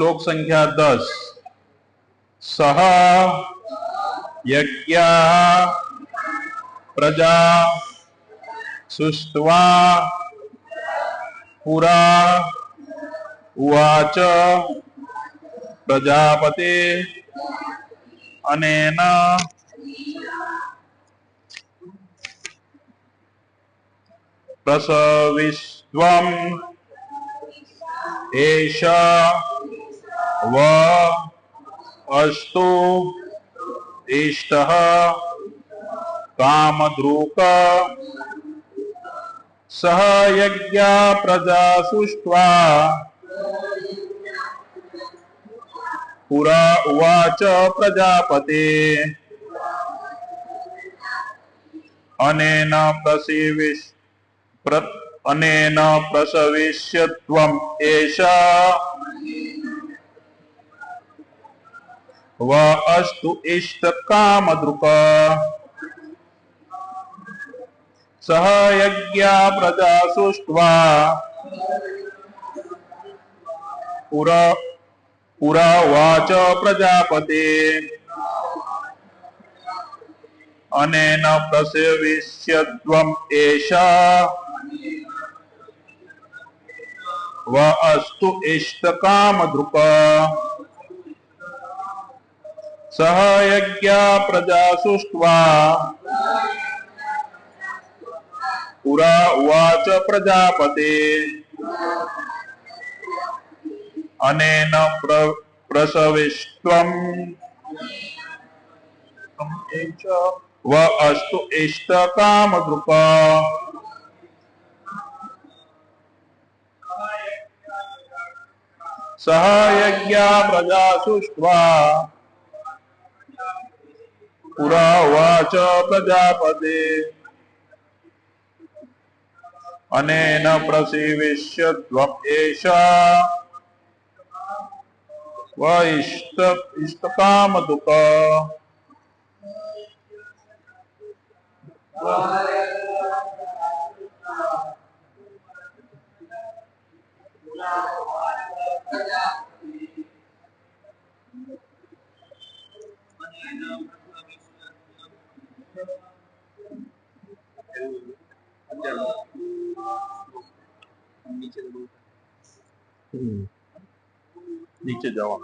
श्लोक संख्या 10। सह यज्ञा प्रजा सुष्ट्वा पुरा उवाच प्रजापते अनेन प्रसविस्त्वम् एष व अस्तु इष्टः कामधुक् सह यज्ञा प्रजा सुष्ट्वा पुरा उवाच प्रजापते अनेन प्रसविष्यत्वम् एष व अस्तु इष्टकामधुक् सह यज्ञा प्रजा सुष्ट्वा पुरा उवाच प्रजापते अनेन प्रसविष्यत्वम् एष व अस्तु इष्टकामधुक् सह यज्ञा प्रजा सुष्ट्वा पुरा उवाच प्रजापते अनेन प्रसविष्यत्वम् व अस्तु इष्टकामधुक् सह यज्ञा प्रजा सुष्ट्वा पुरा उवाच प्रजापते अनेन प्रसविष्यत्वम् एष व इष्टकामधुक् नीचे जाओ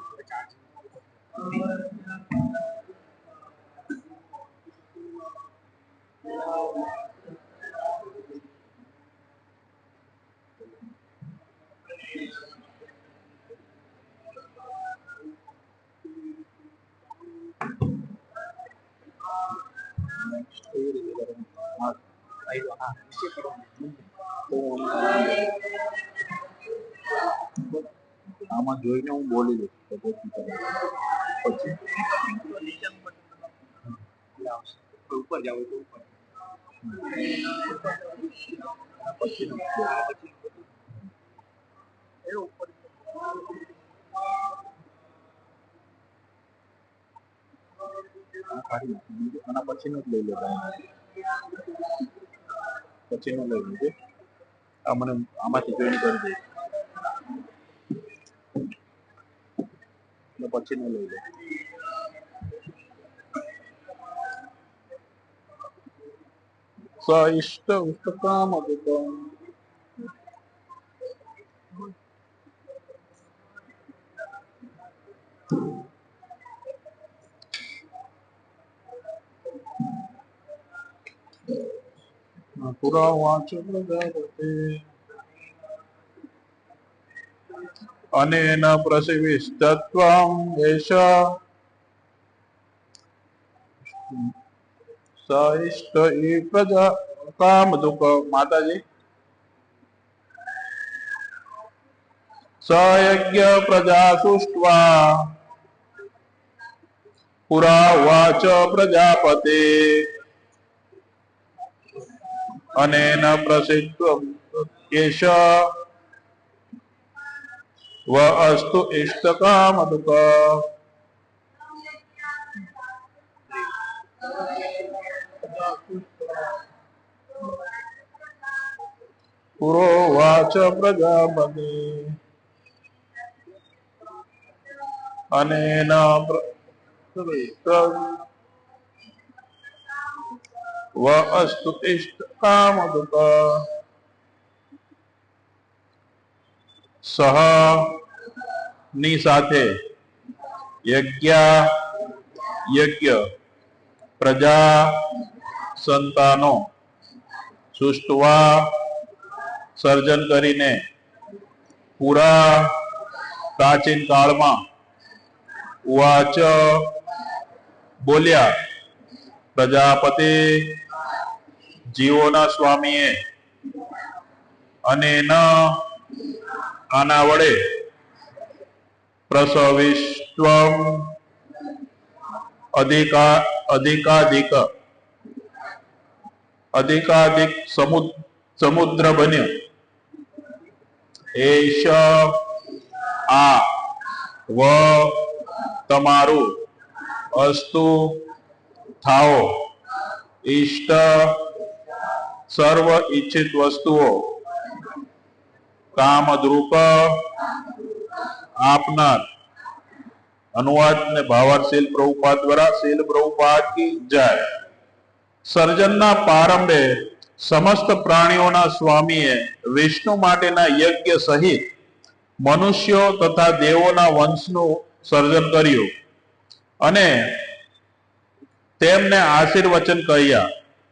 આમાં જોઈને હું બોલી લઈશ પછી ઉપર જાવ તો ઉપર પછી આના પછીનું જ લઈ લેતા પછીનું લઈ લીધું આ મને આમાંથી જોઈન કરી દે પછીનું લઈ લે स इष्ट उष्टकामधुक् पुरा उवाच प्रजापते अनेन प्रसविष्यत्वम् एष स इष्ट प्रजा कामधुक् माताजी स यज्ञ प्रजा सुष्ट्वा पुरा उवाच प्रजापते अनेन प्रसिद्धम् एष व अस्तु इष्टकामधुक् पुरोवाच प्रजापते અનેન વ અસ્તુ ઇષ્ટ કામદુક સહ ની સાથે યજ્ઞ પ્રજા સંતાનો સૃષ્ટવા સર્જન કરીને પૂરા પ્રાચીન કાળમાં ઉવાચ બોલ્યા પ્રજાપતિ જીવોના સ્વામીએ અને ન આના વડે પ્રસવિષ્ટ્વમ અધિકાધિક સમુદ્ર બન્યો એશ આ વ તમારું અસ્તુ થાઓ ઇષ્ટ સર્વ ઈચ્છિત વસ્તુઓ કામદ્રુપ આપનાર अनुवाद ने भावार्थ शील प्रभुपाद द्वारा शील प्रभुपाद की जय સર્જનના પ્રારંભે સમસ્ત પ્રાણીઓના સ્વામીએ વિષ્ણુ માટેના યજ્ઞ સહિત મનુષ્યો તથા દેવોના વંશનું સર્જન કર્યું અને તેમને આશીર્વચન કહ્યા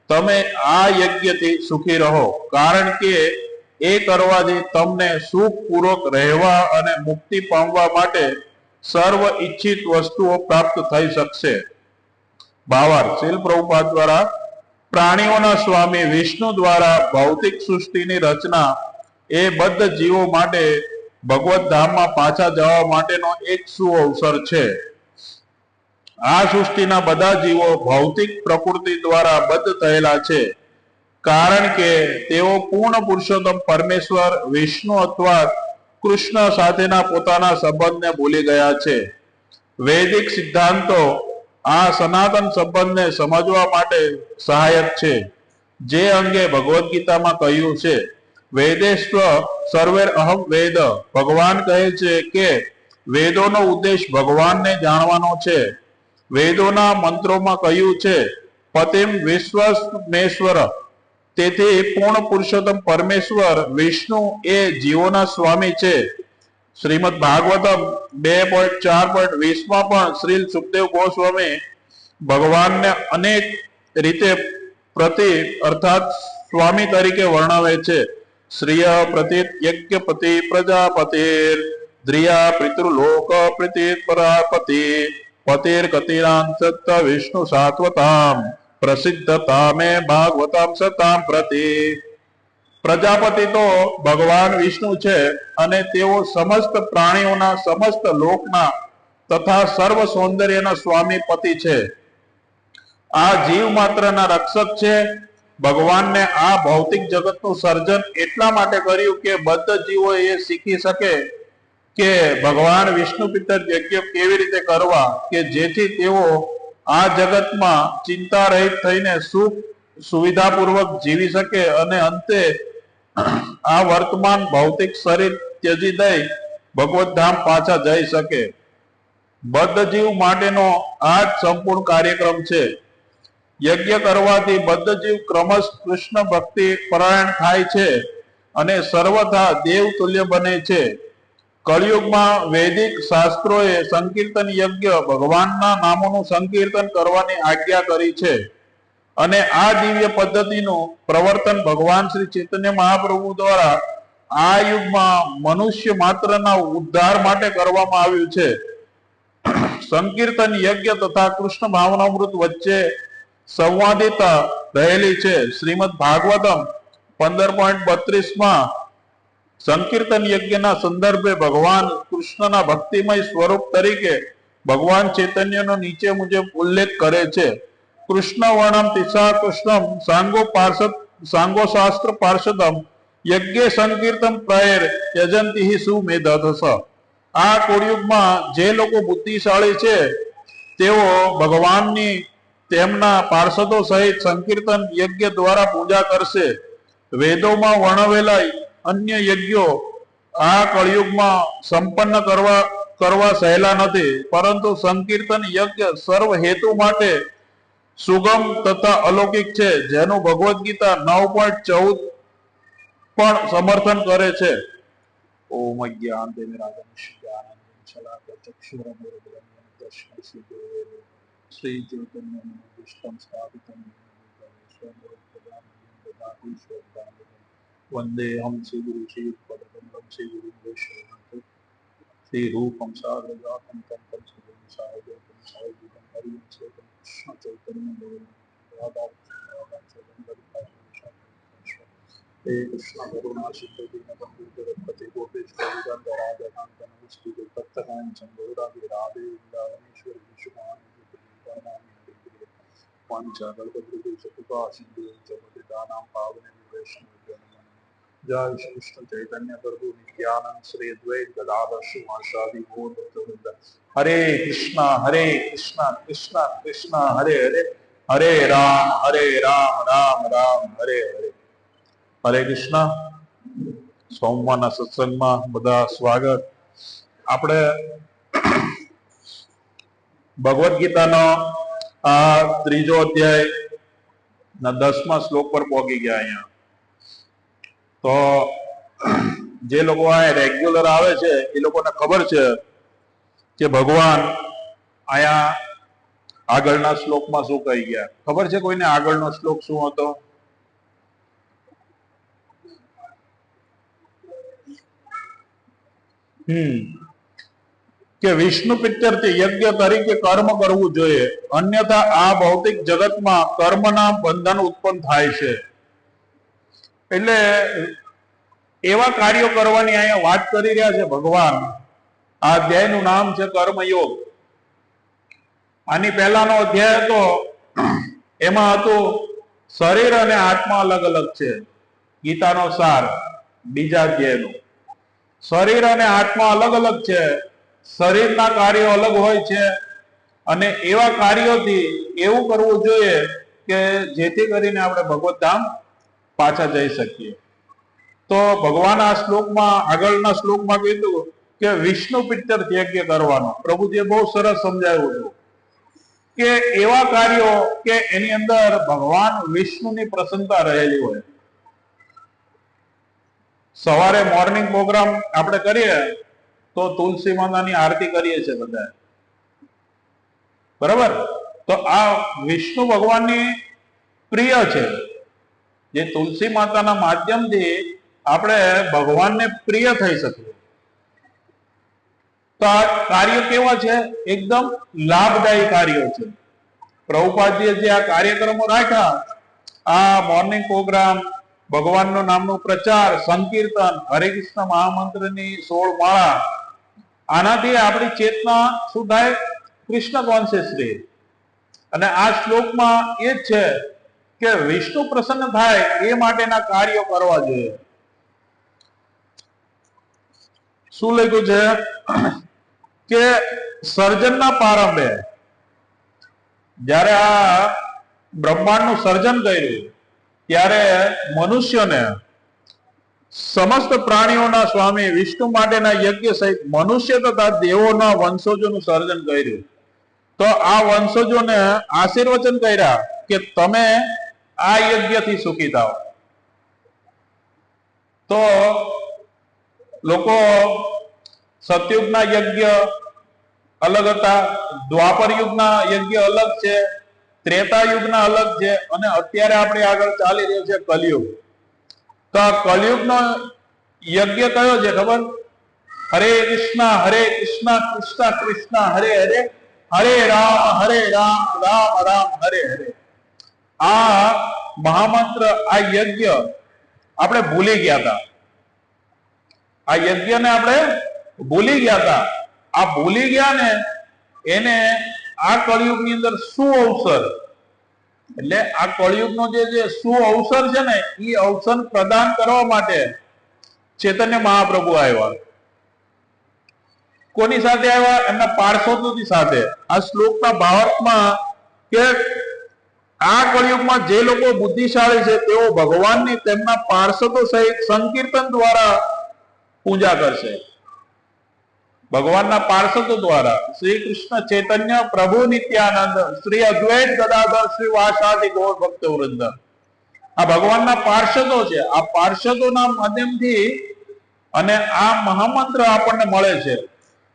તમે આ યજ્ઞથી સુખી રહો કારણ કે એ કરવાથી તમને સુખપૂર્વક રહેવા અને મુક્તિ પામવા માટે સર્વ ઈચ્છિત વસ્તુઓ પ્રાપ્ત થઈ શકશે ભાવાર્થ શીલ પ્રભુપાદ દ્વારા પ્રાણીઓના સ્વામી વિષ્ણુ દ્વારા ભૌતિક સૃષ્ટિની રચના એ બદ્ધ જીવો માટે ભગવત ધામમાં પાછા જવા માટેનો એક સુઅવસર છે આ સૃષ્ટિના બધા જીવો ભૌતિક પ્રકૃતિ દ્વારા બદ્ધ થયેલા છે કારણ કે તેઓ પૂર્ણ પુરુષોત્તમ પરમેશ્વર વિષ્ણુ અથવા કૃષ્ણ સાથેના પોતાના સંબંધને ભૂલી ગયા છે વૈદિક સિદ્ધાંતો આ સનાતન સંબંધને સમજવા માટે સહાયક છે જે અંગે ભગવદ્ ગીતામાં કહ્યું છે વેદેશ્વ સર્વેર અહમ વેદ ભગવાન કહે છે કે વેદોનો ઉદ્દેશ ભગવાનને જાણવાનો છે વેદોના મંત્રોમાં કહ્યું છે પતિમ વિશ્વમેશ્વર તેથી પૂર્ણ પુરુષોત્તમ પરમેશ્વર વિષ્ણુ એ જીવોના સ્વામી છે શ્રીમદ ભાગવતમ 2.4.20 માં પણ શ્રી સુખદેવ ગોસ્વામી ભગવાનને અનેક રીતે પ્રતિ અર્થાત સ્વામી તરીકે વર્ણવે છે શ્રીય પ્રતિત યજ્ઞપતિ પ્રજાપતિર દ્રિયા પિતૃલોક પ્રતિત પરાપતિ પતિર કતિરામ સત્ય વિષ્ણુ સાત્વતામ પ્રસિદ્ધતા મે ભાગવતમ સતામ પ્રતિ પ્રજાપતિ તો ભગવાન વિષ્ણુ છે અને તેઓ સમસ્ત પ્રાણીઓના સમસ્ત લોકના તથા સર્વ સૌંદર્યના સ્વામી પતિ છે આ જીવ માત્રના રક્ષક છે ભગવાનને આ ભૌતિક જગતનું સર્જન એટલા માટે કર્યું કે બદ્ધ જીવો એ શીખી શકે કે ભગવાન વિષ્ણુ પિતર યજ્ઞ કેવી રીતે કરવા કે જેથી તેઓ આ જગતમાં ચિંતા રહિત થઈને સુખ સુવિધાપૂર્વક જીવી શકે અને અંતે આ વર્તમાન ભૌતિક શરીર ત્યજી દઈ ભગવત ધામ પાછા જઈ શકે બદ્ધ જીવ માટેનો આ જ સંપૂર્ણ કાર્યક્રમ છે યજ્ઞ કરવાથી બદ્ધ જીવ ક્રમશ કૃષ્ણ ભક્તિ પરાયણ થાય છે અને સર્વથા દેવ તુલ્ય બને છે કળિયુગમાં વૈદિક શાસ્ત્રોએ સંકીર્તન યજ્ઞ ભગવાનના નામોનું સંકીર્તન કરવાની આજ્ઞા કરી છે અને આ દિવ્ય પદ્ધતિનું પ્રવર્તન ભગવાન શ્રી ચૈતન્ય મહાપ્રભુ દ્વારા આ યુગમાં મનુષ્ય માત્રના ઉદ્ધાર માટે કરવામાં આવ્યું છે સંકીર્તન યજ્ઞ તથા કૃષ્ણ ભાવનામૃત વચ્ચે સંવાદિતા રહેલી છે શ્રીમદ ભાગવતમ 15.32 માં સંકીર્તન યજ્ઞના સંદર્ભે ભગવાન કૃષ્ણના ભક્તિમય સ્વરૂપ તરીકે ભગવાન ચૈતન્યનો નીચે મુજબ ઉલ્લેખ કરે છે કૃષ્ણ વર્ણમ તિસા કૃષ્ણમ સાંગો શાસ્ત્ર પાર્ષદમ યજ્ઞ સંકીર્તન પ્રયર યજંતિ સુમેધસ આ કળિયુગમાં જે લોકો બુદ્ધિશાળી છે તેઓ ભગવાનની તેમના પાર્ષદો સહિત સંકીર્તન યજ્ઞ દ્વારા પૂજા કરશે વેદોમાં વર્ણવેલા અન્ય યજ્ઞો આ કળિયુગમાં સંપન્ન કરવા સહેલા નથી, પરંતુ સંકીર્તન યજ્ઞ સર્વ હેતુ માટે સુગમ તથા અલૌકિક છે, જેનું ભગવદ્ ગીતા 9.14 પણ સમર્થન કરે છે. ઓમ જ્ઞાન શ્રી ચૈતન્ય વંદે હમ શ્રી ગુરુ શ્રી પદકમલમ શ્રી ગુરુ વૈષ્ણવ શ્રી રૂપમ સાગ્રજાતમ તમ શ્રી સાગ્રજાતમ સાગ્રજાતમ હરિ કૃષ્ણ ચૈતન્ય રાધા હે કૃષ્ણ કરુણા સિંધુ દીનબંધુ જગતપતિ ગોપેશ ગોવિંદ રાધા કાંત નમસ્તે ભક્તકાંત ચંદ્રોરાધિ રાધે વૃંદાવનેશ્વર વિશ્વમાન પાંચાગલપદ્રુતિ સકૃપા સિંધુ જગતિદાનામ પાવને વૈષ્ણવ જય શ્રી કૃષ્ણ ચૈતન્ય પ્રભુ નિત્યાનંદ શ્રી અદ્વૈત ગદાધર શ્રીવાસાદિ ગૌર ભક્તવૃંદ. હરે કૃષ્ણ કૃષ્ણ કૃષ્ણ હરે હરે, હરે રામ રામ રામ હરે હરે. હરે કૃષ્ણ. સોમવારના સત્સંગમાં બધા સ્વાગત. આપણે ભગવદ્ ગીતાનો આ 3જો અધ્યાય ના 10મા શ્લોક પર પહોંચી ગયા. અહીંયા તો જે લોકો આ રેગ્યુલર આવે છે એ લોકોને ખબર છે કે ભગવાન અહીંયા આગળના શ્લોકમાં શું કહી ગયા. ખબર છે કોઈને આગળનો શ્લોક શું હતો? કે વિષ્ણુ પિત્તરથી યજ્ઞ તરીકે કર્મ કરવું જોઈએ, અન્યથા આ ભૌતિક જગતમાં કર્મના બંધન ઉત્પન્ન થાય છે. એટલે એવા કાર્યો કરવાની અહીંયા વાત કરી રહ્યા છે ભગવાન. આ અધ્યાયનું નામ છે કર્મયોગ. આની પહેલાનો અધ્યાય હતો એમાં હતું શરીર અને આત્મા અલગ અલગ છે. ગીતાનો સાર બીજા અધ્યાયનું. શરીર અને આત્મા અલગ અલગ છે. શરીરના કાર્યો અલગ હોય છે અને એવા કાર્યોથી એવું કરવું જોઈએ કે જેથી કરીને આપણે ભગવત ધામ પાછા જઈ શકીએ. તો ભગવાન આ શ્લોકમાં આગળના શ્લોકમાં કીધું કે વિષ્ણુ પિત્તર યજ્ઞ કરવાનો. પ્રભુજીએ બહુ સરસ સમજાવ્યું હતું કે એવા કાર્યો કે એની અંદર ભગવાન વિષ્ણુની પ્રસન્નતા રહેલી હોય. સવારે મોર્નિંગ પ્રોગ્રામ આપણે કરીએ તો તુલસી માતાની આરતી કરીએ છીએ બધા, બરાબર? તો આ વિષ્ણુ ભગવાનની પ્રિય છે. જે તુલસી માતાના માધ્યમથી આપણે ભગવાનને પ્રિય થઈ શકીએ. તો આ કાર્ય કેવા છે? એકદમ લાભદાયી કાર્યો છે. પ્રભુપાદજીએ જે આ કાર્યક્રમો રાખ્યા, આ મોર્નિંગ પ્રોગ્રામ, ભગવાનનું નામનો પ્રચાર, સંકીર્તન, હરે કૃષ્ણ મહામંત્રની 16 માળા, આનાથી આપણી ચેતના શું થાય? કૃષ્ણ કોન્શિયસ રહે. અને આ શ્લોકમાં એ જ છે કે વિષ્ણુ પ્રસન્ન થાય એ માટેના કાર્યો કરવા જોઈએ. શું લખ્યું છે કે સર્જનના પ્રારંભે જ્યારે આ બ્રહ્માંડનું સર્જન કર્યું ત્યારે મનુષ્યને સમસ્ત પ્રાણીઓના સ્વામી વિષ્ણુ માટેના યજ્ઞ સહિત મનુષ્ય તથા દેવોના વંશજોનું સર્જન કર્યું. તો આ વંશજોને આશીર્વચન કર્યા કે તમે આ યજ્ઞથી સુખી થાઓ. તો લોકો સતયુગના યજ્ઞ અલગ હતા, દ્વાપર યુગના યજ્ઞ અલગ છે, ત્રેતા યુગના અલગ છે, અને અત્યારે આપણે આગળ ચાલી રહ્યો છે કલયુગ. તો આ કલયુગનો યજ્ઞ કયો છે ખબર? હરે કૃષ્ણ કૃષ્ણ કૃષ્ણ હરે હરે, હરે રામ રામ રામ હરે હરે. આ મહામંત્ર, આ યજ્ઞ આપણે ભૂલી ગયા હતા. આ યજ્ઞને આપણે ભૂલી ગયા હતા. આ ભૂલી ગયા ને એને આ કળિયુગની અંદર શું અવસર, એટલે આ કળિયુગનો જે શું અવસર છે ને, એ અવસર પ્રદાન કરવા માટે ચૈતન્ય મહાપ્રભુ આવ્યા. કોની સાથે આવ્યા? એમના પાર્ષદોની સાથે. આ શ્લોકના ભાવાર્થમાં કે આ કળિયુગમાં જે લોકો બુદ્ધિશાળી છે તેઓ ભગવાનની તેમના પાર્ષદો સહિત સંકીર્તન દ્વારા પૂજા કરશે. ભગવાનના પાર્ષદો દ્વારા શ્રી કૃષ્ણ ચૈતન્ય પ્રભુ નિત્યાનંદ શ્રી અદ્વૈત ગદાધર શ્રી વાસાદિ ગૌર ભક્ત વૃંદ, આ ભગવાનના પાર્ષદો છે. આ પાર્ષદોના માધ્યમથી અને આ મહામંત્ર આપણને મળે છે.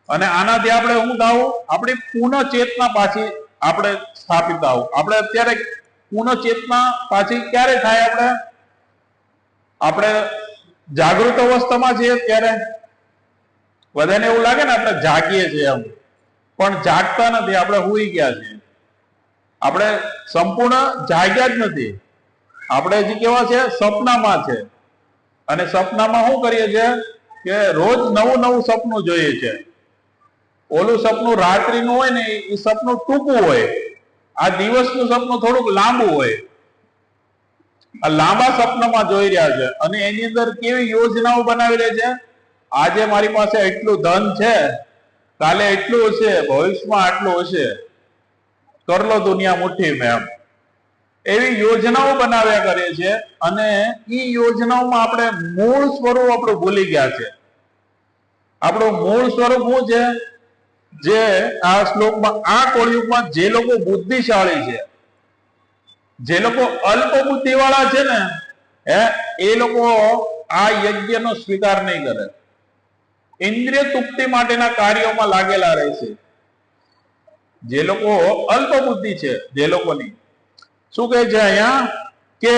અને આનાથી આપણે શું થવું? આપણી પુનઃ ચેતના પાછી આપણે સ્થાપિત આવું. આપણે અત્યારે પુનઃ ચેતના પાછી ક્યારે થાય? આપણે જાગૃત અવસ્થામાં છીએ ત્યારે બધાને એવું લાગે ને આપણે જાગીએ છીએ એમ, પણ જાગતા નથી, આપણે હુઈ ગયા છીએ. આપણે સંપૂર્ણ જાગ્યા જ નથી. આપણે હજી કેવા છે? સપનામાં છે. અને સપનામાં શું કરીએ છીએ કે રોજ નવું નવું સપનું જોઈએ છે. ઓલું સપનું રાત્રિનું હોય ને એ સપનું ટૂંકું હોય, આ દિવસનું સપનું થોડુંક લાંબુ હોય. આ લાંબા સપનામાં જોઈ રહ્યા છે અને એની અંદર કેવી યોજનાઓ બનાવી રહી છે. આજે મારી પાસે એટલું ધન છે, કાલે એટલું હશે, ભવિષ્યમાં આટલું હશે, કર લો દુનિયા મુઠ્ઠી મેં, એમ એવી યોજનાઓ બનાવ્યા કરે છે. અને એ યોજનાઓમાં આપણે મૂળ સ્વરૂપ આપણું ભૂલી ગયા છે. આપણું મૂળ સ્વરૂપ શું છે? જે આ શ્લોકમાં, આ કળયુગમાં જે લોકો બુદ્ધિશાળી છે, જે લોકો અલ્પ બુદ્ધિ વાળા છે ને, એ લોકો આ યજ્ઞનો સ્વીકાર નહીં કરે. ઇન્દ્રિય તૃપ્તિ માટેના કાર્યોમાં લાગેલા રહેશે. જે લોકો અલ્પ બુદ્ધિ છે, જે લોકોની, શું કહે છે અહીંયા કે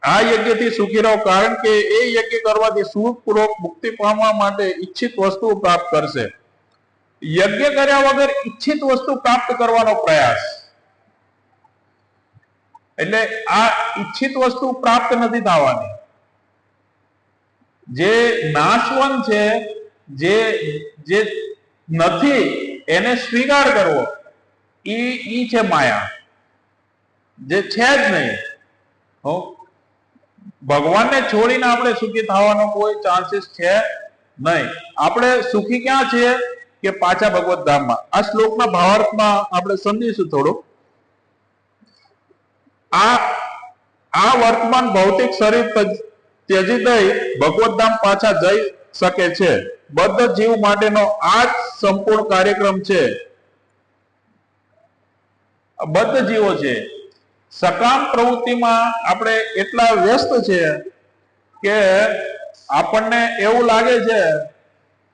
આ યજ્ઞથી સુખી રહો, કારણ કે એ યજ્ઞ કરવાથી સુખપૂર્વક મુક્તિ પામવા માટે ઈચ્છિત વસ્તુ પ્રાપ્ત કરશે. યજ્ઞ કર્યા વગર ઈચ્છિત વસ્તુ પ્રાપ્ત કરવાનો પ્રયાસ, એટલે આ ઈચ્છિત વસ્તુ પ્રાપ્ત નથી થવાની. જે નાશવંત છે, જે નથી એને સ્વીકાર કરવો, ઈ છે માયા, જે છે જ નહીં. ભગવાનને છોડીને આપણે સુખી થવાનો કોઈ ચાન્સીસ છે નહીં. આપણે સુખી ક્યાં છીએ કે પાછા ભગવત ધામમાં. આ શ્લોકના ભાવાર્થમાં આપણે સમજીશું થોડું. આ વર્તમાન ભૌતિક શરીર ત્યજી દઈ ભગવત ધામ પાછા જઈ શકે છે. બદ્ધ જીવ માટેનો આ જ સંપૂર્ણ કાર્યક્રમ છે. બદ્ધ જીવો છે, સકામ પ્રવૃત્તિમાં આપણે એટલા વ્યસ્ત છે કે આપણને એવું લાગે છે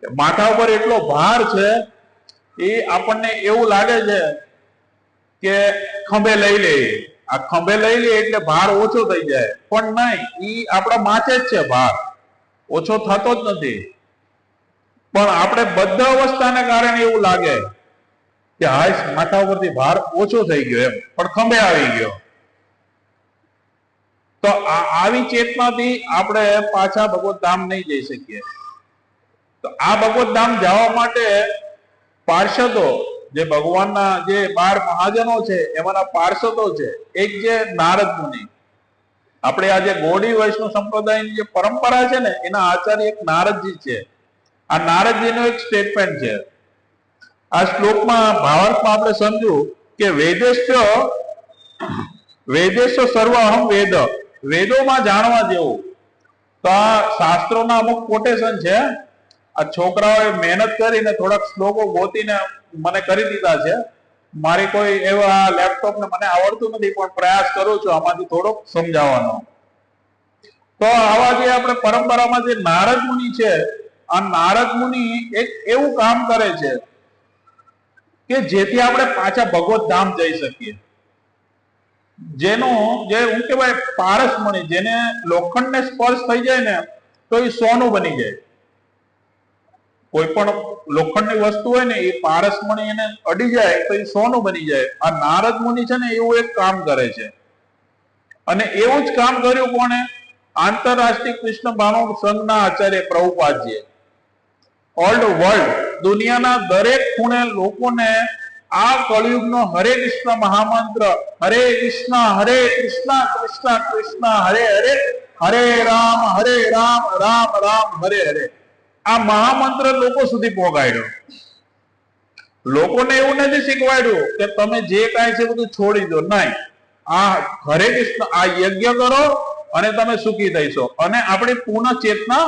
કે માથા ઉપર એટલો ભાર છે, એ આપણને એવું લાગે છે કે ખંભે લઈ લઈએ. આ ખંભે લઈ લઈએ એટલે ભાર ઓછો થઈ જાય, પણ નહીં, એ આપણા માથે જ છે. ભાર ઓછો થતો જ નથી. પણ આપણે બદ્ધ અવસ્થાને કારણે એવું લાગે કે હાશ માથા ઉપરથી ભાર ઓછો થઈ ગયો એમ, પણ ખંભે આવી ગયો. તો આવી ચેતનાથી આપણે પાછા ભગવત ધામ નહીં જઈ શકીએ. તો આ ભગવત ધામ જવા માટે પાર્ષદો, જે ભગવાનના જે 12 મહાજનો છે એમાંના પાર્ષદો છે. એક જે નારદ મુનિ, આપણે આ જે ગૌડી વૈષ્ણવ સંપ્રદાયની જે પરંપરા છે ને, એના આચાર્ય એક નારદજી છે. આ નારદજીનું એક સ્ટેટમેન્ટ છે. આ શ્લોકમાં ભાવાર્થમાં આપણે સમજ્યું કે વેદેશ્ય સર્વ અહમ વેદ, વેદોમાં જાણવા જેવું. તો આ શાસ્ત્રોના અમુક કોટેશન છે. આ છોકરાઓએ મહેનત કરીને થોડાક શ્લોકો ગોતીને મને કરી દીધા છે. મારી કોઈ એવા લેપટોપ ને મને આવડતું નથી, પણ પ્રયાસ કરું છું આમાંથી થોડોક સમજાવવાનો. તો આવા જે આપણે પરંપરામાં જે નારદ મુનિ છે, આ નારદ મુનિ એક એવું કામ કરે છે કે જેથી આપણે પાછા ભગવત ધામ જઈ શકીએ. જેનું જે હું કહેવાય પારસમણી, જેને લોખંડને સ્પર્શ થઈ જાય ને તો એ સોનું બની જાય. કોઈ પણ લોખંડની વસ્તુ હોય ને, એ પારસમણી એને અડી જાય તો એ સોનું બની જાય. આ નારદ મુનિ છે ને એવું એક કામ કરે છે. અને એવું જ કામ કર્યું કોણે? આંતરરાષ્ટ્રીય કૃષ્ણ ભાવનામૃત સંઘના આચાર્ય પ્રભુપાદજીએ. ઓલ્ડ વર્લ્ડ, દુનિયાના દરેક ખૂણે લોકોને આ કળિયુગનો હરે કૃષ્ણ મહામંત્ર, હરે કૃષ્ણ કૃષ્ણ કૃષ્ણ હરે હરે, હરે રામ રામ રામ હરે હરે, આ મહામંત્ર લોકો સુધી પહોંચાડ્યો. લોકોને એવું નથી શીખવાડ્યું કે તમે જે કાંઈ છે બધું છોડી દો. નહીં, આ હરે કૃષ્ણ, આ યજ્ઞ કરો અને તમે સુખી થઈશો અને આપણી પૂર્ણ ચેતના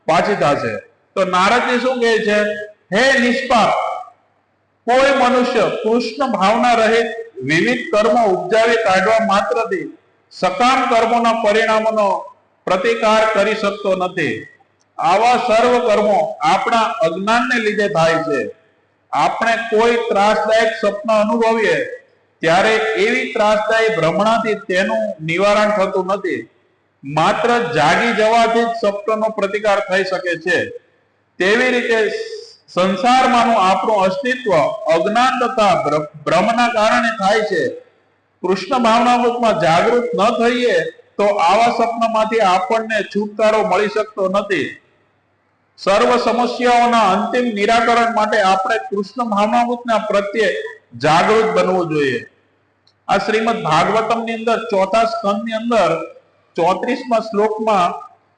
પાછી થશે. તો તો નારદજી શું કહે છે? હે નિષ્પાપ, કોઈ મનુષ્ય કૃષ્ણ ભાવના રહિત વિવિધ કર્મો ઉપજાવી કાઢવા માત્રથી સકામ કર્મોના પરિણામોનો પ્રતિકાર કરી શકતો નથી. આવા સર્વ કર્મો આપણા અજ્ઞાનને લીધે થાય છે. આપણે કોઈ ત્રાસદાયક સ્વપ્ન અનુભવીએ ત્યારે એવી ત્રાસદાયી ભ્રમણાથી તેનું નિવારણ થતું નથી. માત્ર જાગી જવાથી જ સ્વપ્નનો પ્રતિકાર થઈ શકે છે. તેવી રીતે સંસારમાંનું આપણું અસ્તિત્વ અજ્ઞાન તથા ભ્રમના કારણે થાય છે. કૃષ્ણ ભાવનામૃતમાં જાગૃત ન થઈએ તો આવા સ્વપ્નમાંથી આપણને છુટકારો મળી શકતો નથી. સર્વ સમસ્યાઓના અંતિમ નિરાકરણ માટે આપણે કૃષ્ણ ભાવનામૃતના પ્રત્યે જાગૃત બનવું જોઈએ. આ શ્રીમદ ભાગવતમ ની અંદર ચોથા સ્કંદ ની અંદર 34મા શ્લોકમાં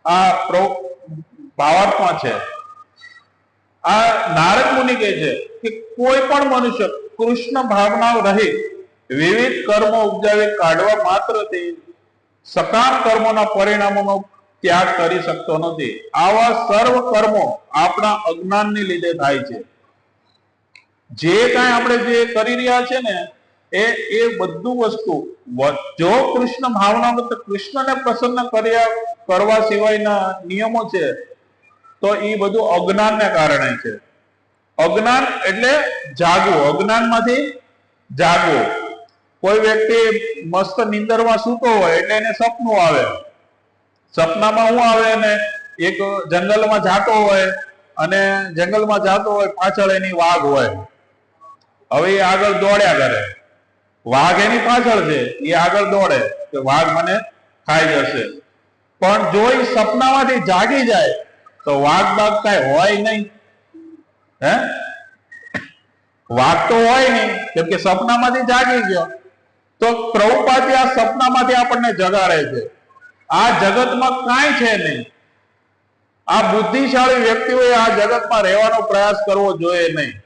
આ ભાવાર્થમાં છે. આ નારદ મુનિ કહે છે કે કોઈ પણ મનુષ્ય કૃષ્ણ ભાવના રહિત વિવિધ કર્મો ઉપજાવી કાઢવા માત્રથી સકામ કર્મોના પરિણામોનો ત્યાગ કરી શકતો નથી. આવા સર્વ કર્મો આપણા અજ્ઞાનને લીધે થાય છે. જે કાંઈ આપણે જે કરી રહ્યા છે ને એ બધું વસ્તુ જો કૃષ્ણ ભાવના કૃષ્ણને પ્રસન્ન કરવા સિવાયના નિયમો છે તો એ બધું અજ્ઞાનને કારણે છે. અજ્ઞાન એટલે જાગવું, અજ્ઞાનમાંથી જાગવું. કોઈ વ્યક્તિ મસ્ત નિંદરમાં સૂતો હોય એટલે એને સપનું આવે. સપનામાં શું આવે ને? એક જંગલમાં જાતો હોય અને જંગલમાં જાતો હોય, પાછળ એની વાઘ હોય. હવે એ આગળ દોડ્યા કરે, વાઘ એની પાછળ છે, એ આગળ દોડે કે વાઘ મને ખાઈ જશે. પણ જો એ સપનામાંથી જાગી જાય તો વાઘ બાગ કઈ હોય નહીં. હે, વાઘ તો હોય નહીં, કેમ કે સપનામાંથી જાગી ગયો. તો પ્રભુપાદ આ સપનામાંથી આપણને જગાડે છે. આ જગતમાં કાંઈ છે નહીં. આ બુદ્ધિશાળી વ્યક્તિઓએ આ જગતમાં રહેવાનો પ્રયાસ કરવો જોઈએ નહીં.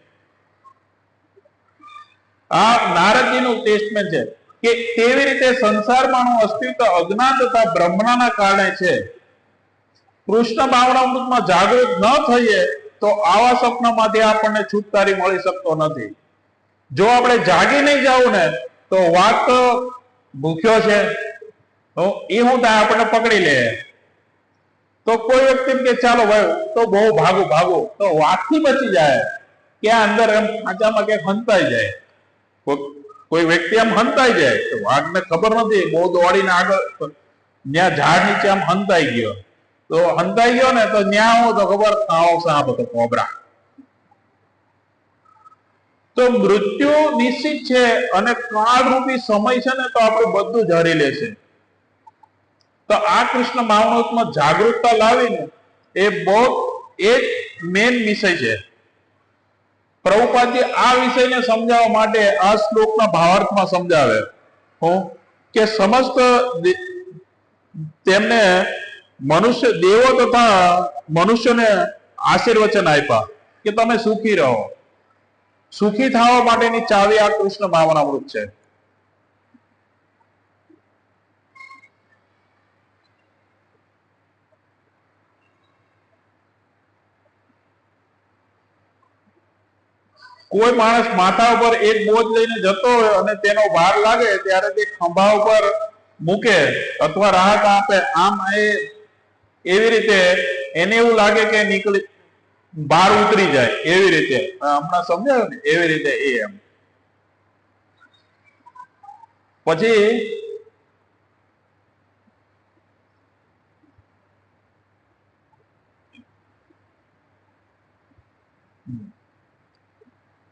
આ નારદજીનું સ્ટેટમેન્ટ છે કે કેવી રીતે સંસારમાંનું અસ્તિત્વ અજ્ઞાન તથા બ્રહ્મના કારણે છે. કૃષ્ણ ભાવનામૃતમાં જાગૃત ન થઈએ તો આવા સ્વપ્નમાંથી આપણને છુટકારી મળી શકતો નથી. જો આપણે જાગી નહીં જાવ ને તો વાઘ તો ભૂખ્યો છે, એ શું થાય? આપણને પકડી લે. તો કોઈ વ્યક્તિ કે ચાલો ભાઈ તો બહુ ભાગું ભાગું, તો વાઘથી બચી જાય. ક્યાં અંદર એમ ખાંચામાં ક્યાંક હંતાઈ જાય. કોઈ વ્યક્તિ આમ હંતાઈ જાય તો વાઘને ખબર નથી, બહુ દોડીને આગળ ત્યાં ઝાડ નીચે આમ હંતાઈ ગયો. તો હંતાઈ ગયો ને તો ન્યા હું તો ખબર આવો સાપ હતો, કોબરા. તો મૃત્યુ નિશ્ચિત છે અને કાળરૂપી સમય છે ને તો આપણું બધું જ હરી લેશે. તો આ કૃષ્ણ ભાવનામૃતમાં જાગૃતતા લાવીને એ મેન વિષય છે. પ્રભુપાદજી આ વિષયને સમજાવવા માટે આ શ્લોકના ભાવાર્થમાં સમજાવે કે સમસ્ત તેમને મનુષ્ય, દેવો તથા મનુષ્યને આશીર્વચન આપ્યા કે તમે સુખી રહો. સુખી થવા માટેની ચાવી આ કૃષ્ણ ભાવનામૃત છે. કોઈ માણસ માથા ઉપર એક બોજ લઈને જતો હોય અને તેનો ભાર લાગે ત્યારે તે ખંભા ઉપર મૂકે અથવા રાહત આપે, આમ એવી રીતે એને એવું લાગે કે નીકળી ભાર ઉતરી જાય. એવી રીતે હમણાં સમજાયું ને, એવી રીતે એમ પછી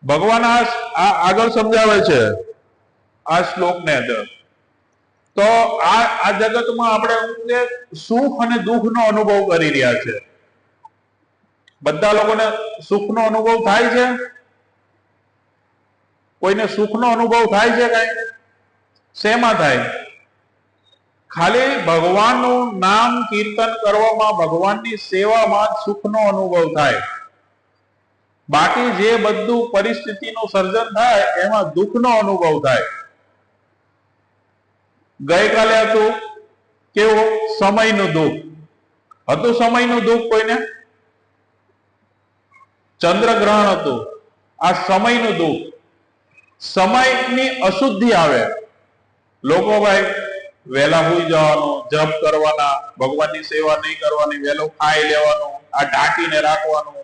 ભગવાન આગળ સમજાવે છે આ શ્લોક ને અંદર. તો આ જગતમાં આપણે સુખ અને દુઃખ નો અનુભવ કરી રહ્યા છે. બધા લોકોને સુખનો અનુભવ થાય છે? કોઈને સુખનો અનુભવ થાય છે? કઈ શેમાં થાય? ખાલી ભગવાનનું નામ કીર્તન કરવામાં, ભગવાનની સેવામાં સુખનો અનુભવ થાય. બાકી જે બધું પરિસ્થિતિનું સર્જન થાય એમાં દુઃખનો અનુભવ થાય. ગઈકાલે હતું કેવું? સમયનું દુઃખ હતું. સમયનું દુઃખ કોઈને ચંદ્રગ્રહણ હતું, આ સમયનું દુઃખ, સમયની અશુદ્ધિ આવે. લોકો ભાઈ વહેલા હોઈ જવાનું, જપ કરવાના, ભગવાનની સેવા નહીં કરવાની, વહેલો ખાઈ લેવાનું, આ ઢાંકીને રાખવાનું,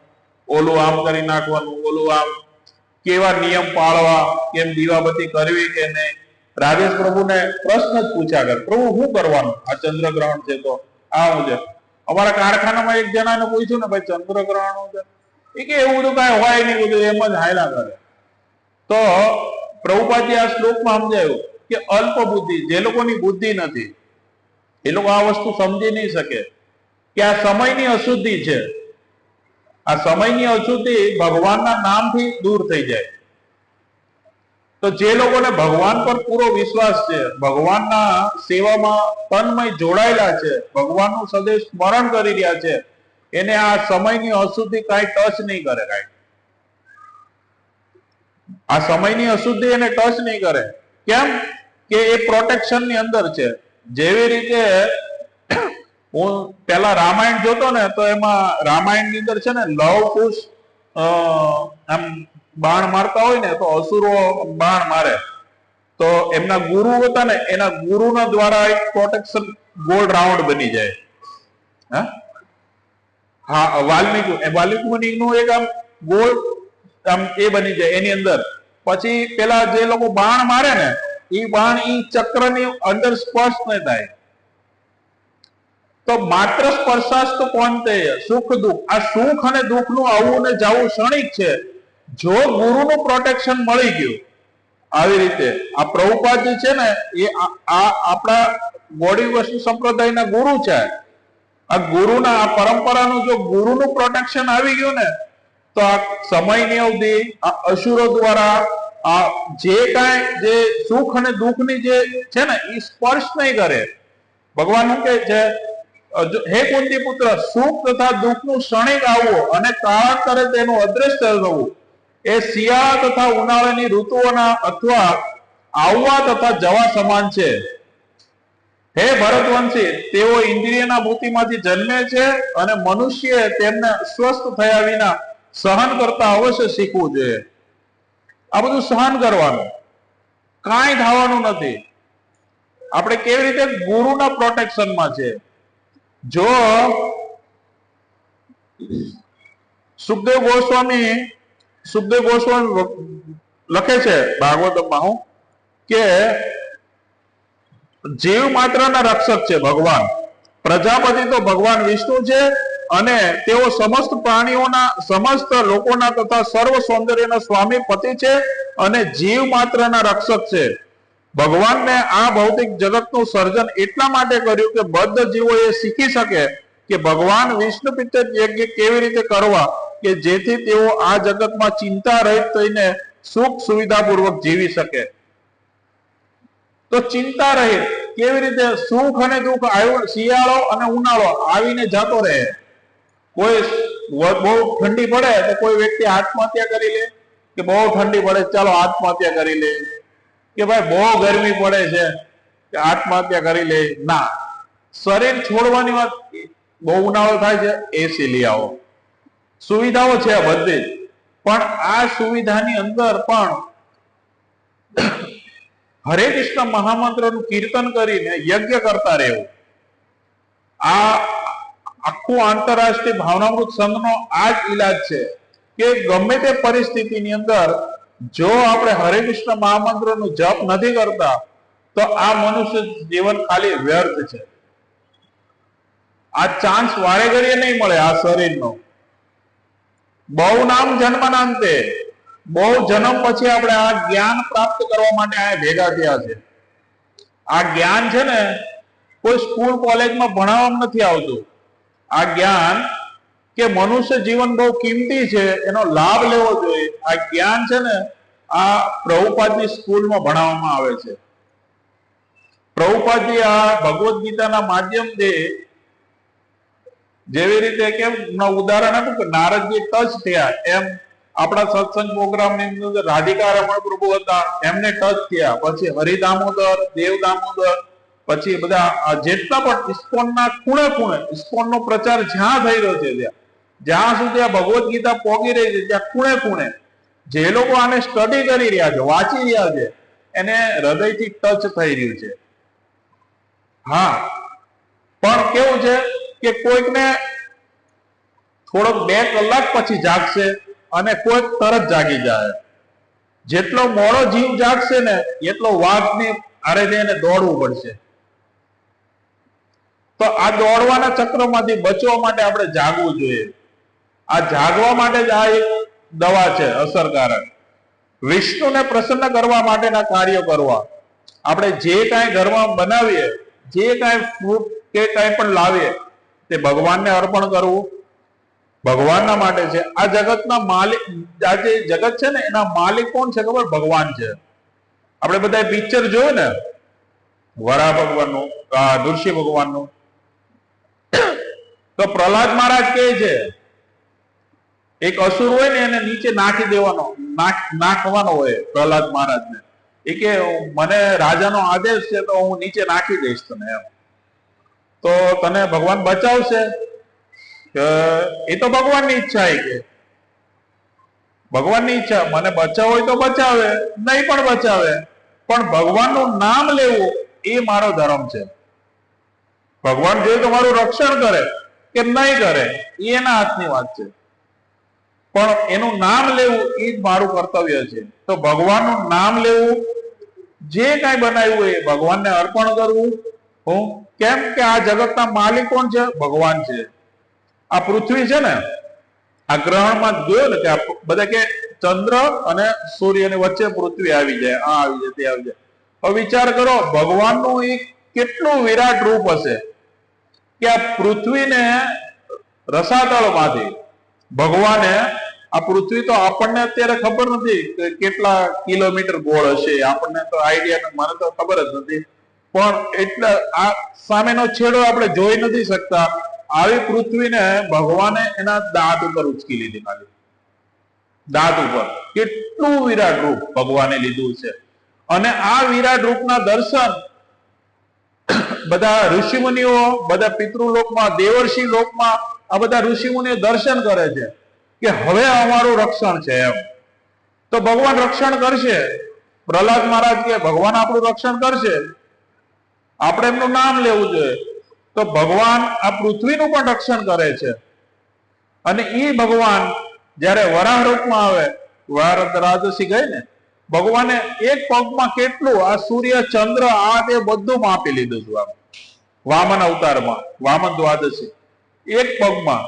ઓલું આમ કરી નાખવાનું, ઓલું આમ, કેવા નિયમ પાળવા, કેમ દીવાબત્તી કરવી કે નહીં. રાજેશ પ્રભુને પ્રશ્ન જ પૂછ્યા કરે, પ્રભુ શું કરવાનું, આ ચંદ્રગ્રહણ છે તો આવું છે. અમારા કારખાનામાં એક જણાને પૂછ્યું ને, ભાઈ ચંદ્રગ્રહણ છે, એ કે એવું બધું કઈ હોય નહીં, બધું એમ જ હાયલા કરે. તો પ્રભુપાદજી આ શ્લોકમાં સમજાયું કે અલ્પ બુદ્ધિ, જે લોકોની બુદ્ધિ નથી, એ લોકો આ વસ્તુ સમજી નહીં શકે કે આ સમયની અશુદ્ધિ છે. આ સમયની અશુદ્ધિ ભગવાનના નામથી દૂર થઈ જાય. તો જે લોકોને ભગવાન પર પૂરો વિશ્વાસ છે, ભગવાનના સેવામાં તન્મય જોડાયેલા છે, ભગવાનનું સદૈવ સ્મરણ કરી રહ્યા છે, એને આ સમયની અશુદ્ધિ કાંઈ ટચ નહીં કરે. કાંઈ આ સમયની અશુદ્ધિ એને ટચ નહીં કરે. કેમ કે એ પ્રોટેક્શન ની અંદર છે. જેવી રીતે હું પેલા રામાયણ જોતો ને, તો એમાં રામાયણ ની અંદર છે ને લવ કુશ આમ બાણ મારતા હોય ને, તો અસુરો બાણ મારે, તો એમના ગુરુ હતા ને, એના ગુરુના દ્વારા એક પ્રોટેક્શન ગોળ રાઉન્ડ બની જાય. હા, વાલ્મીકી નું એક આમ ગોળ આમ એ બની જાય એની અંદર. પછી પેલા જે લોકો બાણ મારે ને, એ બાણ ઈ ચક્રની અંદર સ્પર્શ ન થાય. તો માત્ર સ્પર્શાસ્ત કોંતે સુખ દુઃખ, આ સુખ અને દુઃખ નું આવવું ને જવું ક્ષણિક છે. જો ગુરુનું પ્રોટેક્શન મળી ગયું, આવી રીતે આ પ્રભુપાદ જે છે ને, એ આપણા ગોડી વસ્તુ સંપ્રદાયના ગુરુ છે. આ ગુરુના, આ પરંપરાનું જો ગુરુનું પ્રોટેક્શન આવી ગયું ને, તો આ સમયની અવધિ, આ અસુરો દ્વારા આ જે કાંઈ જે સુખ અને દુઃખની જે છે ને, એ સ્પર્શ નહીં કરે. ભગવાન શું કહે છે, હે કુંતી પુત્ર, સુખ તથા દુઃખનું ક્ષણિક આવવું અને કાળાંતરે તેનું અદ્રશ્ય થવું એ શિયાળા તથા ઉનાળાની ઋતુઓના અથવા આવવા તથા જવા સમાન છે. હે ભરતવંશી, તેઓ ઇન્દ્રિયના ભૂતિમાંથી જન્મે છે, અને મનુષ્ય તેમને સ્વસ્થ થયા વિના સહન કરતા અવશ્ય શીખવું જોઈએ. આ બધું સહન કરવાનું, કાંઈ થવાનું નથી. આપણે કેવી રીતે ગુરુના પ્રોટેક્શનમાં છે. જો સુખદેવ ગોસ્વામી લખે છે ભાગવતમાં, હું કે જીવ માત્રના રક્ષક છે ભગવાન. પ્રજાપતિ તો ભગવાન વિષ્ણુ છે, અને તેઓ સમસ્ત પ્રાણીઓના, સમસ્ત લોકોના તથા સર્વ સૌંદર્યના સ્વામી પતિ છે, અને જીવ માત્રના રક્ષક છે. ભગવાનને આ ભૌતિક જગતનું સર્જન એટલા માટે કર્યું કે બદ્ધ જીવો એ શીખી શકે કે ભગવાન વિષ્ણુ પિત્તર યજ્ઞ કેવી રીતે કરવા, કે જેથી તેઓ આ જગતમાં ચિંતા રહિત થઈને સુખ સુવિધાપૂર્વક જીવી શકે. તો ચિંતા રહિત કેવી રીતે? સુખ અને દુઃખ આવ્યું, શિયાળો અને ઉનાળો આવીને જતો રહે. કોઈ બહુ ઠંડી પડે તો કોઈ વ્યક્તિ આત્મહત્યા કરી લે, કે બહુ ઠંડી પડે ચાલો આત્મહત્યા કરી લે, કે ભાઈ બહુ ગરમી પડે છે કે આત્મહત્યા કરી લે. ના, શરીર છોડવાની વાત. બહુ ઉનાળો થાય છે, એસી લઈ આવો. સુવિધાઓ છે બધી, પણ આ સુવિધાની અંદર પણ હરે કૃષ્ણ મહામંત્રનું કીર્તન કરીને યજ્ઞ કરતા રહેવું. આ આખું આંતરરાષ્ટ્રીય ભાવનામૃત સંઘનો આ જ ઈલાજ છે કે ગમે તે પરિસ્થિતિની અંદર જો આપણે હરે કૃષ્ણ મહામંત્રનું જપ નથી કરતા, તો આ મનુષ્ય જીવન ખાલી વ્યર્થ છે. આ ચાન્સ વારે ઘડીએ નહીં મળે. આ શરીરનો બહુ નામ જન્મનાંતે, બહુ જન્મ પછી આપણે આ જ્ઞાન પ્રાપ્ત કરવા માટે આ ભેગા થયા છે. આ જ્ઞાન છે ને, કોઈ સ્કૂલ કોલેજમાં ભણાવવામાં નથી આવતું. આ જ્ઞાન કે મનુષ્ય જીવન બહુ કિંમતી છે, એનો લાભ લેવો જોઈએ. આ જ્ઞાન છે ને, આ પ્રભુપાદની સ્કૂલમાં ભણાવવામાં આવે છે. પ્રભુપાદજી આ ભગવદ્ ગીતાના માધ્યમથી, જેવી રીતે કેમ ઉદાહરણ હતું કે નારદજી ટચ થયા, એમ આપણા સત્સંગ પ્રોગ્રામ ની અંદર રાધિકા રમણ પ્રભુ હતા, એમને ટચ થયા. પછી હરિદામોદર, દેવ દામોદર, પછી બધા જેટલા પણ ઇસ્કોનના ખૂણે ખૂણે, ઇસ્કોનનો પ્રચાર જ્યાં થઈ રહ્યો છે ત્યાં જ્યાં સુધી આ ભગવદ્ ગીતા પોગી રહી છે ત્યાં ખૂણે ખૂણે જે લોકો આને સ્ટડી કરી રહ્યા છે, વાંચી રહ્યા છે, એને હૃદયથી ટચ થઈ રહ્યું છે. હા, પણ કેવું છે કે કોઈકને થોડોક 2 કલાક પછી જાગશે અને કોઈક તરત જાગી જાય. જેટલો મોડો જીવ જાગશે ને એટલો વાઘની આરે જઈને દોડવું પડશે. તો આ દોડવાના ચક્રમાંથી બચવા માટે આપણે જાગવું જોઈએ. આ જાગવા માટે જ આ એક દવા છે અસરકારક. વિષ્ણુને પ્રસન્ન કરવા માટેના કાર્યો કરવા. આપણે જે કાંઈ ઘરમાં બનાવીએ, જે કાંઈ ફ્રૂટ કે કાંઈ પણ લાવીએ તે ભગવાનને અર્પણ કરવું ભગવાનના માટે છે. આ જગતના માલિક, આ જે જગત છે ને એના માલિક કોણ છે ખબર? ભગવાન છે. આપણે બધા પિક્ચર જોયું ને, વરાહ ભગવાનનું, નૃસિંહ ભગવાનનું, તો પ્રહલાદ મહારાજ કહે છે એક અસુર હોય ને એને નીચે નાખી દેવાનો, નાખવાનો હોય પ્રહલાદ મહારાજને. એ કે મને રાજાનો આદેશ છે તો હું નીચે નાખી દઈશ તને એમ. તો તને ભગવાન બચાવશે? એ તો ભગવાનની ઈચ્છા. કે ભગવાનની ઈચ્છા, મને બચાવ હોય તો બચાવે, નહીં પણ બચાવે, પણ ભગવાનનું નામ લેવું એ મારો ધર્મ છે. ભગવાન જોઈએ તો મારું રક્ષણ કરે કે નહીં કરે એ એના હાથની વાત છે, પણ એનું નામ લેવું એ જ મારું કર્તવ્ય છે. તો ભગવાનનું નામ લેવું, જે કાંઈ બનાવ્યું હોય એ ભગવાનને અર્પણ કરવું. હું કેમ કે આ જગતના માલિક કોણ છે? ભગવાન છે. આ પૃથ્વી છે ને, આ ગ્રહણમાં જોયું ને કે બધા કે ચંદ્ર અને સૂર્યની વચ્ચે પૃથ્વી આવી જાય, આ આવી જાય, તે આવી જાય. હવે વિચાર કરો, ભગવાનનું એક કેટલું વિરાટ રૂપ હશે કે આ પૃથ્વીને રસાતળમાંથી ભગવાને, આ પૃથ્વી તો આપણને અત્યારે ખબર નથી કે કેટલા કિલોમીટર ગોળ હશે, આપણને તો આઈડિયા, મને તો ખબર જ નથી, પણ એટલે આ સામેનો છેડો આપણે જોઈ નથી શકતા. આવી પૃથ્વીને ભગવાને એના દાંત ઉપર ઉચકી લીધી. ખાલી દાંત ઉપર કેટલું વિરાટ રૂપ ભગવાને લીધું છે. અને આ વિરાટ રૂપના દર્શન બધા ઋષિમુનિઓ, બધા પિતૃલોકમાં, દેવર્ષિ લોકમાં આ બધા ઋષિમુનિઓ દર્શન કરે છે કે હવે અમારું રક્ષણ છે એમ. તો ભગવાન રક્ષણ કરશે. પ્રહલાદ મહારાજ કે ભગવાન આપણું રક્ષણ કરશે, આપણે એમનું નામ લેવું જોઈએ. તો ભગવાન આ પૃથ્વીનું પણ રક્ષણ કરે છે. અને એ ભગવાન જયારે વરાહ રૂપમાં આવે, વરાહ રાજસી ગઈ ને, ભગવાને એક પગમાં કેટલું આ સૂર્ય, ચંદ્ર, આ તે બધું માપી લીધું હતું. આમ વામન અવતારમાં, વામન દ્વાદશી, એક પગમાં.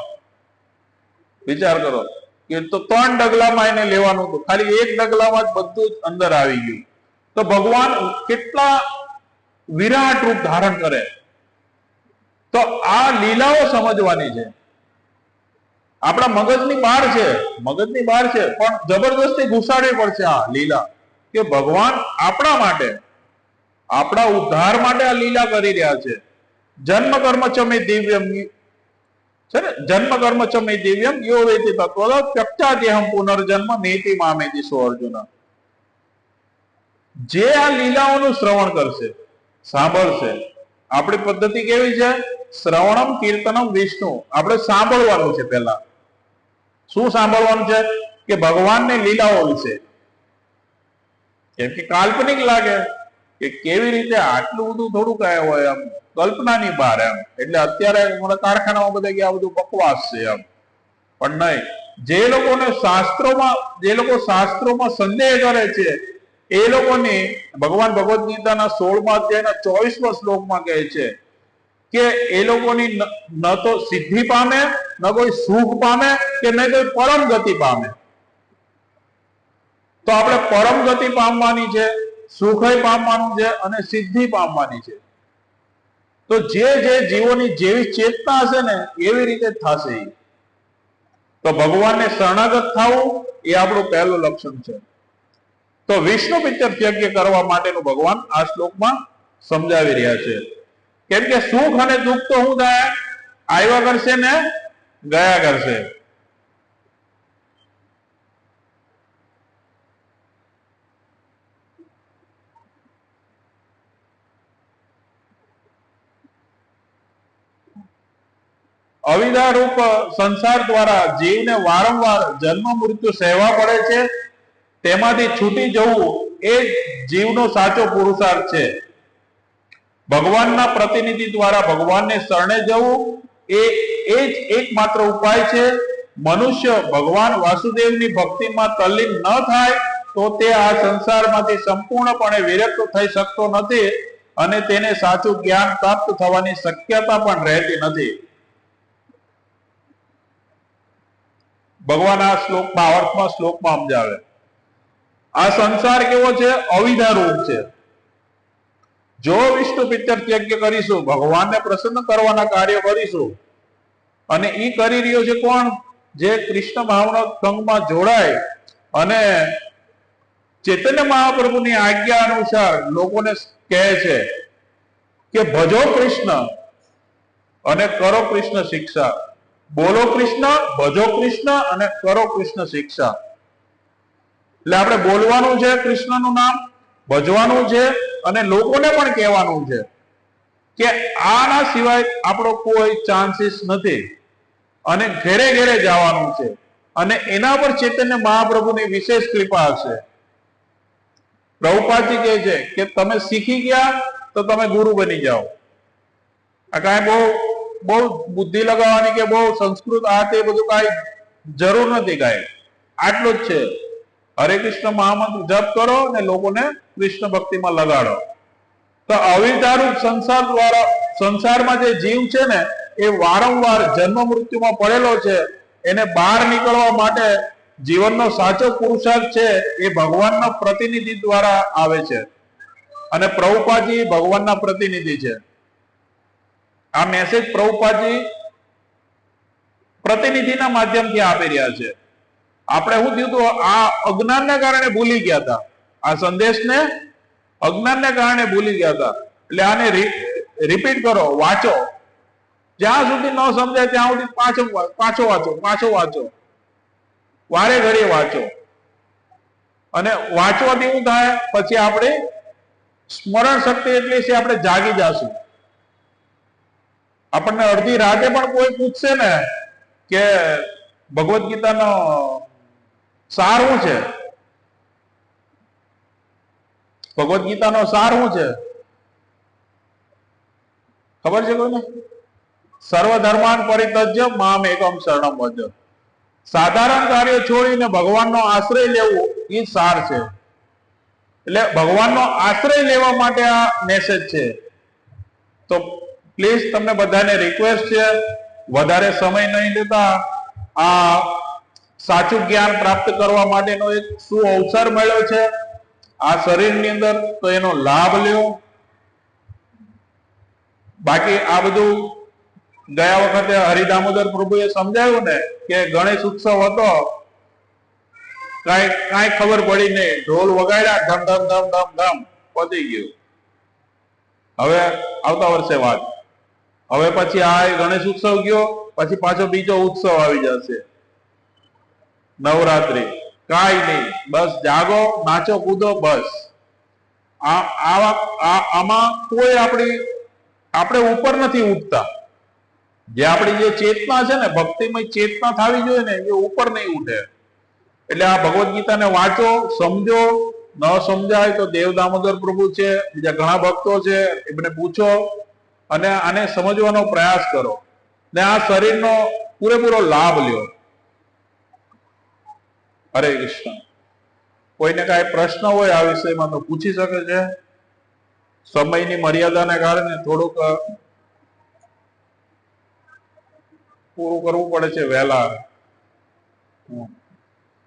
વિચાર કરો કે તો 3 ડગલામાં એને લેવાનું હતું, ખાલી એક ડગલામાં જ બધું જ અંદર આવી ગયું. તો ભગવાન કેટલા વિરાટ રૂપ ધારણ કરે. તો આ લીલાઓ સમજવાની છે. આપણા મગજની બહાર છે, મગજની બહાર છે, પણ જબરદસ્તી ઘુસાડવી પડશે આ લીલા. કે ભગવાન આપણા માટે, આપણા ઉદ્ધાર માટે આ લીલા કરી રહ્યા છે. જન્મ કર્મ ચ મે દિવ્યમ છે ને, જન્મ કર્મ ચ મે દિવ્યમ યો વેતિ તત્વદ ત્યક્ત્યાદ્યહં પુનર્જન્મ નેતિ મામેતિ સો અર્જુન. જે આ લીલાઓનું શ્રવણ કરશે, સાંભળશે. આપણી પદ્ધતિ કેવી છે? શ્રવણમ કીર્તનમ વિષ્ણુ. આપણે સાંભળવાનું છે. પહેલા શું સાંભળવાનું છે? કે ભગવાનની લીલાઓ વિશે. કેમ કે કાલ્પનિક લાગે કે કેવી રીતે આટલું બધું થોડું કઈ હોય, એમ કલ્પનાની બહાર એમ. એટલે અત્યારે કારખાનામાં બધા કે આ બધું બકવાસ છે એમ. પણ નહીં, જે લોકો શાસ્ત્રોમાં સંદેહ કરે છે એ લોકોની ભગવાન ભગવદ્ ગીતાના 16મા અધ્યાયના 24મા શ્લોકમાં કહે છે કે એ લોકોની ન તો સિદ્ધિ પામે, ન કોઈ સુખ પામે, કે ન કોઈ પરમ ગતિ પામે. તો આપણે પરમ ગતિ પામવાની છે, સુખય પામવાનું છે અને સિદ્ધિ પામવાની છે. તો જે જીવોની જેવી ચેતના હશે ને એવી રીતે થશે. તો ભગવાનને શરણાગત થવું એ આપણું પહેલું લક્ષણ છે. તો વિષ્ણુ પિત્તર યજ્ઞ કરવા માટેનું ભગવાન આ શ્લોકમાં સમજાવી રહ્યા છે. કેમ કે સુખ અને દુઃખ તો શું થાય? આવ્યા કરશે ને ગયા કરશે. અવિદ્યા રૂપ સંસાર દ્વારા જીવને વારંવાર જન્મ મૃત્યુ સહેવા પડે છે. તેમાંથી છૂટી જવું એ જીવનો સાચો પુરુષાર્થ છે. ભગવાનના પ્રતિનિધિ દ્વારા ભગવાનને શરણે જવું એ જ એકમાત્ર ઉપાય છે. મનુષ્ય ભગવાન વાસુદેવની ભક્તિમાં તલ્લીન ન થાય તો તે આ સંસારમાંથી સંપૂર્ણપણે વિરક્ત થઈ શકતો નથી અને તેને સાચું જ્ઞાન પ્રાપ્ત થવાની શક્યતા પણ રહેતી નથી. ભગવાન આ શ્લોકમાં અર્થમાં શ્લોકમાં સમજાવે. આ સંસાર કેવો છે? અવિદ્યા રૂપ છે. જો વિષ્ણુ પિત્તર યજ્ઞ કરીશું, ભગવાનને પ્રસન્ન કરવાના કાર્ય કરીશું, અને ઈ કરી રહ્યો છે કોણ? જે કૃષ્ણ ભાવના સંઘમાં જોડાય અને ચૈતન્ય મહાપ્રભુની આજ્ઞા અનુસાર લોકોને કહે છે કે ભજો કૃષ્ણ અને કરો કૃષ્ણ શિક્ષા. બોલો કૃષ્ણ, ભજો કૃષ્ણ અને કરો કૃષ્ણ શિક્ષા. એટલે આપણે બોલવાનું છે કૃષ્ણનું નામ, ભજવાનું છે અને લોકોને પણ કહેવાનું છે કે આના સિવાય આપણો કોઈ ચાન્સીસ નથી અને ઘેરે ઘેરે જવાનું છે. અને એના પર ચૈતન્ય મહાપ્રભુની વિશેષ કૃપા હશે. પ્રભુપાદજી કહે છે કે તમે શીખી ગયા તો તમે ગુરુ બની જાઓ. આ કાંઈ બહુ બુદ્ધિ લગાવવાની કે બહુ સંસ્કૃત આ તે બધું કાંઈ જરૂર નથી. કાંઈ આટલું જ છે. હરે કૃષ્ણ મહામંત્ર જપ કરો અને લોકોને કૃષ્ણ ભક્તિમાં લગાડો. તો અવિદ્યારૂપ સંસાર દ્વારા સંસારમાં જે જીવ છે ને એ વારંવાર જન્મ મૃત્યુમાં પડેલો છે. એને બહાર નીકળવા માટે જીવનનો સાચો પુરુષાર્થ છે એ ભગવાનના પ્રતિનિધિ દ્વારા આવે છે. અને પ્રભુપાદજી ભગવાનના પ્રતિનિધિ છે. આ મેસેજ પ્રભુપાદજી પ્રતિનિધિના માધ્યમથી આપી રહ્યા છે. આપણે શું થયું હતું? આ અજ્ઞાનને કારણે ભૂલી ગયા હતા. આ સંદેશને અજ્ઞાનને કારણે ભૂલી ગયા હતા. એટલે આને રિપીટ કરો, વાંચો. જ્યાં સુધી ન સમજાય ત્યાં સુધી પાછો વાંચો, વારે ઘડીએ વાંચો. અને વાંચવાથી શું થાય? પછી આપણે સ્મરણ શક્તિ એટલી છે, આપણે જાગી જશું. આપણને અડધી રાતે પણ કોઈ પૂછશે ને કે ભગવદ્ ગીતાનો સાર શું છે, ભગવદ્ ગીતાનો સાર શું છે ખબર છે કોઈને? સર્વ ધર્માન પરિત્યજ્ય મામ એકમ શરણમ વ્રજ. સાધારણ કાર્ય છોડીને ભગવાનનો આશ્રય લેવું એ સાર છે. એટલે ભગવાનનો આશ્રય લેવા માટે આ મેસેજ છે. તો પ્લીઝ તમને બધાને રિક્વેસ્ટ છે, વધારે સમય નહીં લેતા આ સાચું જ્ઞાન પ્રાપ્ત કરવા માટેનો એક શું અવસર મળ્યો છે આ શરીરની અંદર, તો એનો લાભ લ્યો. બાકી આ બધું ગયા વખતે હરિદામોદર પ્રભુએ સમજાવ્યું ને કે ગણેશ ઉત્સવ હતો, કાંઈ ખબર પડી નહીં, ઢોલ વગાડ્યા, ધમ ધમ ધમ ધમ ધમ, પતી ગયું. હવે આવતા વર્ષે વાત. હવે પછી આ ગણેશ ઉત્સવ ગયો, પછી પાછો બીજો ઉત્સવ આવી જશે, નવરાત્રી. કાંઈ નહીં, બસ જાગો, નાચો, કૂદો, બસ. આમાં કોઈ આપણે ઉપર નથી ઉઠતા. જે આપણી જે ચેતના છે ને, ભક્તિમય ચેતના થવી જોઈએ ને, એ ઉપર નહીં ઉઠે. એટલે આ ભગવદ્ ગીતાને વાંચો, સમજો. ન સમજાય તો દેવ દામોદર પ્રભુ છે, બીજા ઘણા ભક્તો છે, એમને પૂછો અને આને સમજવાનો પ્રયાસ કરો ને આ શરીરનો પૂરેપૂરો લાભ લ્યો. હરે કૃષ્ણ. કોઈને કાંઈ પ્રશ્ન હોય આ વિષયમાં તો પૂછી શકે છે. સમયની મર્યાદાને કારણે થોડુંક પૂરું કરવું પડે છે વહેલા.